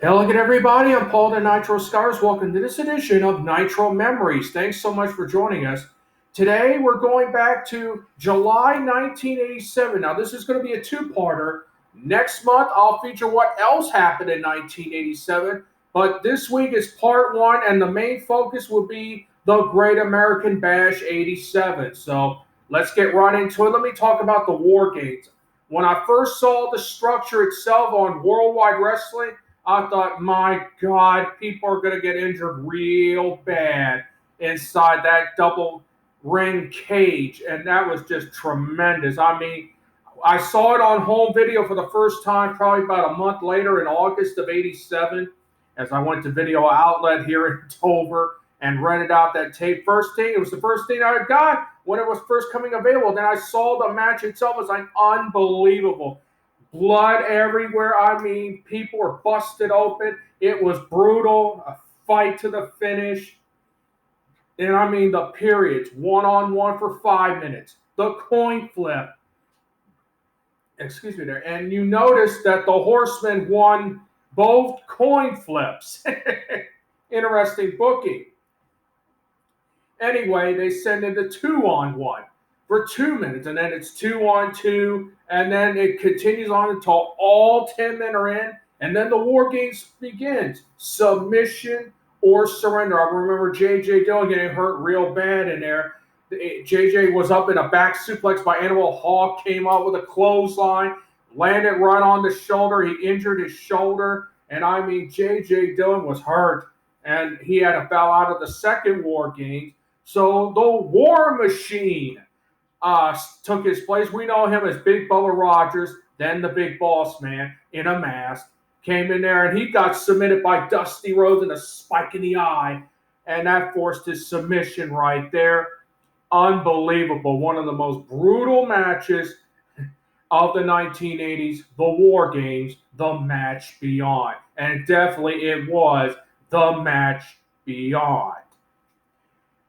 Hello again, everybody. I'm Paul the Nitro Scars. Welcome to this edition of Nitro Memories. Thanks so much for joining us. Today, we're going back to July 1987. Now, this is going to be a two-parter. Next month, I'll feature what else happened in 1987. But this week is part one, and the main focus will be the Great American Bash 87. So let's get right into it. Let me talk about the War Games. When I first saw the structure itself on Worldwide Wrestling, I thought, my God, people are going to get injured real bad inside that double ring cage. And that was just tremendous. I mean, I saw it on home video for the first time probably about a month later in August of 87 as I went to Video Outlet here in Dover and rented out that tape. It was the first thing I got when it was first coming available. Then I saw the match itself. It was like unbelievable. Blood everywhere. I mean, people were busted open. It was brutal. A fight to the finish. And I mean, the periods, one-on-one for 5 minutes. The coin flip. Excuse me there. And you notice that the Horsemen won both coin flips. Interesting booking. Anyway, they send in the 2-on-1 for 2 minutes, and then it's 2-on-2, and then it continues on until all 10 men are in, and then the War Games begins. Submission or surrender. I remember J.J. Dillon getting hurt real bad in there. J.J. was up in a back suplex by Animal Hawk, came out with a clothesline, landed right on the shoulder. He injured his shoulder, and I mean, J.J. Dillon was hurt, and he had to bow out of the second War Games. So the War Machine took his place. We know him as Big Bubba Rogers, then the Big Boss Man in a mask. Came in there and he got submitted by Dusty Rhodes and a spike in the eye. And that forced his submission right there. Unbelievable. One of the most brutal matches of the 1980s, the War Games, the match beyond. And definitely it was the match beyond.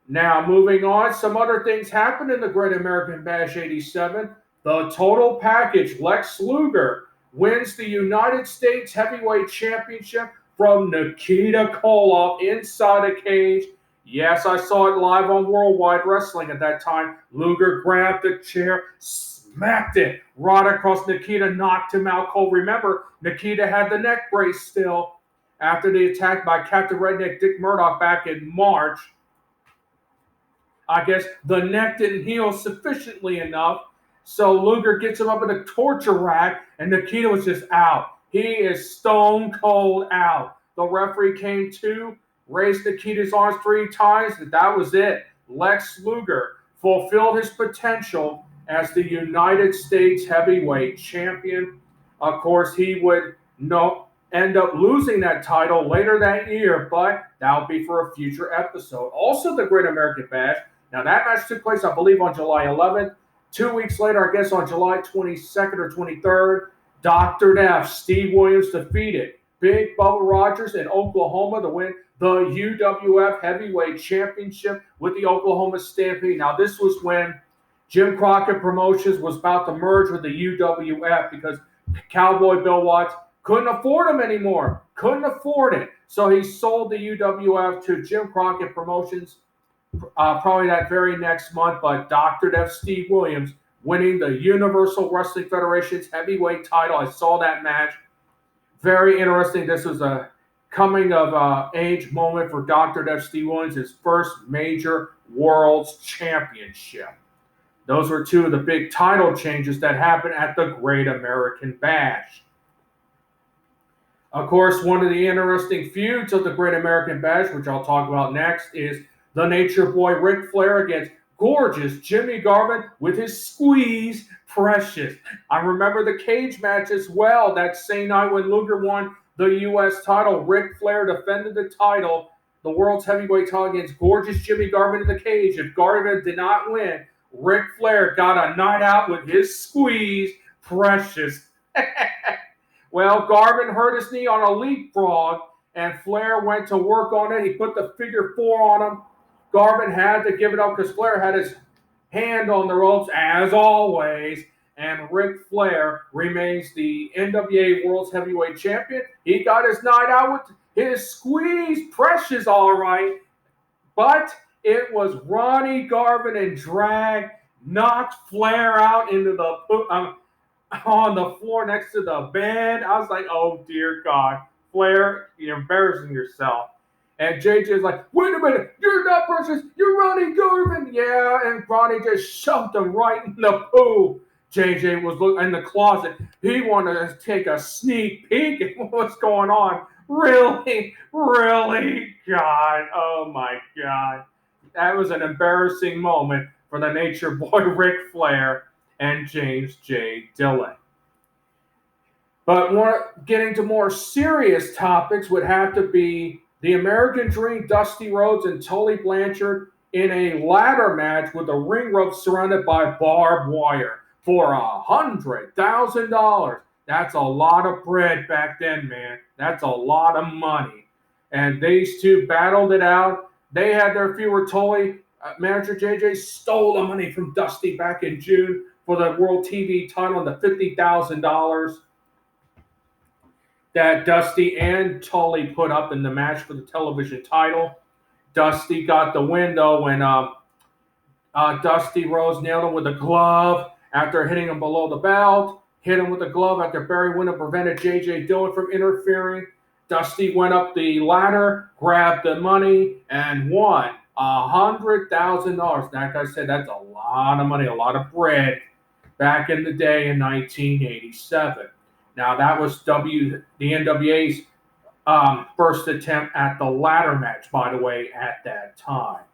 Now, moving on, some other things happened in the Great American Bash 87. The total package, Lex Luger wins the United States Heavyweight Championship from Nikita Koloff inside a cage. Yes, I saw it live on Worldwide Wrestling at that time. Luger grabbed the chair, smacked it right across Nikita, knocked him out cold. Remember, Nikita had the neck brace still after the attack by Captain Redneck Dick Murdoch back in March. I guess the neck didn't heal sufficiently enough. So Luger gets him up in a torture rack, and Nikita was just out. He is stone cold out. The referee came to, raised Nikita's arms 3 times, and that was it. Lex Luger fulfilled his potential as the United States Heavyweight Champion. Of course, he would end up losing that title later that year, but that'll be for a future episode. Also, the Great American Bash. Now, that match took place, I believe, on July 11th. 2 weeks later, I guess on July 22nd or 23rd, Dr. Death, Steve Williams defeated Big Bubba Rogers in Oklahoma to win the UWF Heavyweight Championship with the Oklahoma Stampede. Now, this was when Jim Crockett Promotions was about to merge with the UWF because Cowboy Bill Watts couldn't afford him anymore. Couldn't afford it. So he sold the UWF to Jim Crockett Promotions probably that very next month. But Dr. Death Steve Williams winning the Universal Wrestling Federation's heavyweight title. I saw that match. Very interesting. This was a coming of age moment for Dr. Death Steve Williams, his first major World's Championship. Those were 2 of the big title changes that happened at the Great American Bash. Of course, one of the interesting feuds of the Great American Bash, which I'll talk about next, is the Nature Boy Ric Flair against gorgeous Jimmy Garvin with his Squeeze Precious. I remember the cage match as well that same night when Luger won the U.S. title. Ric Flair defended the title, the World's Heavyweight title, against gorgeous Jimmy Garvin in the cage. If Garvin did not win, Ric Flair got a night out with his Squeeze Precious. Well, Garvin hurt his knee on a leapfrog, and Flair went to work on it. He put the figure 4 on him. Garvin had to give it up because Flair had his hand on the ropes, as always, and Ric Flair remains the NWA World's Heavyweight Champion. He got his night out with his squeeze precious, all right, but it was Ronnie Garvin and drag knocked Flair out into the on the floor next to the bed. I was like, oh dear God, Flair, you're embarrassing yourself. And JJ's like, wait a minute, you're not precious, you're Ronnie Garvin. Yeah, and Ronnie just shoved him right in the poo. JJ was looking in the closet. He wanted to take a sneak peek at what's going on. Really? Really? God, oh my God. That was an embarrassing moment for the Nature Boy Ric Flair and James J. Dillon. But getting to more serious topics would have to be the American Dream, Dusty Rhodes and Tully Blanchard in a ladder match with a ring rope surrounded by barbed wire for $100,000. That's a lot of bread back then, man. That's a lot of money. And these two battled it out. They had their fewer. Tully, manager JJ, stole the money from Dusty back in June for the World TV title and the $50,000 that Dusty and Tully put up in the match for the television title. Dusty got the win, though, when Dusty Rhodes nailed him with a glove after hitting him below the belt, hit him with a glove after Barry Windham prevented J.J. Dillon from interfering. Dusty went up the ladder, grabbed the money, and won $100,000. Like I said, that's a lot of money, a lot of bread back in the day in 1987. Now, that was the NWA's first attempt at the ladder match, by the way, at that time.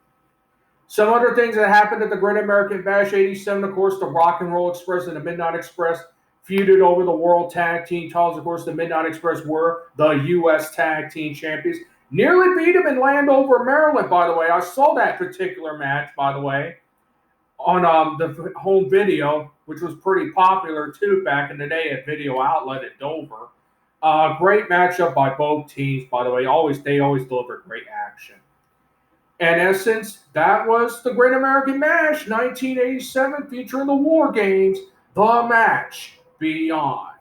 Some other things that happened at the Great American Bash 87, of course, the Rock and Roll Express and the Midnight Express feuded over the World Tag Team titles. Of course, the Midnight Express were the U.S. Tag Team Champions. Nearly beat them in Landover, Maryland, by the way. I saw that particular match, by the way, on the home video, which was pretty popular, too, back in the day at Video Outlet at Dover. Great matchup by both teams, by the way. They always deliver great action. In essence, that was the Great American Bash 1987 featuring the War Games, The Match Beyond.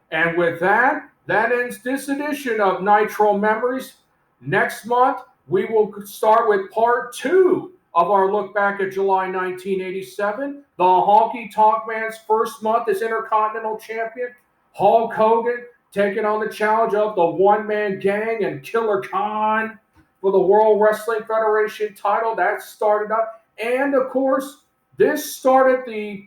And with that, that ends this edition of Nitro Memories. Next month, we will start with part 2 of our look back at July 1987. The Honky Tonk Man's first month as Intercontinental Champion. Hulk Hogan taking on the challenge of the One Man Gang and Killer Khan for the World Wrestling Federation title. That started up. And, of course, this started the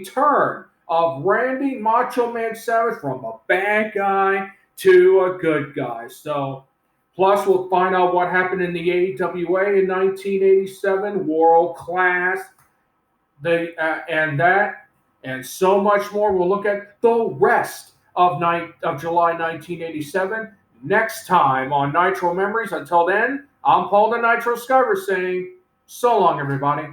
turn of Randy Macho Man Savage from a bad guy to a good guy. So, plus we'll find out what happened in the AWA in 1987, World Class, and so much more. We'll look at the rest of July 1987 next time on Nitro Memories. Until then, I'm Paul the Nitro Skyver saying so long, everybody.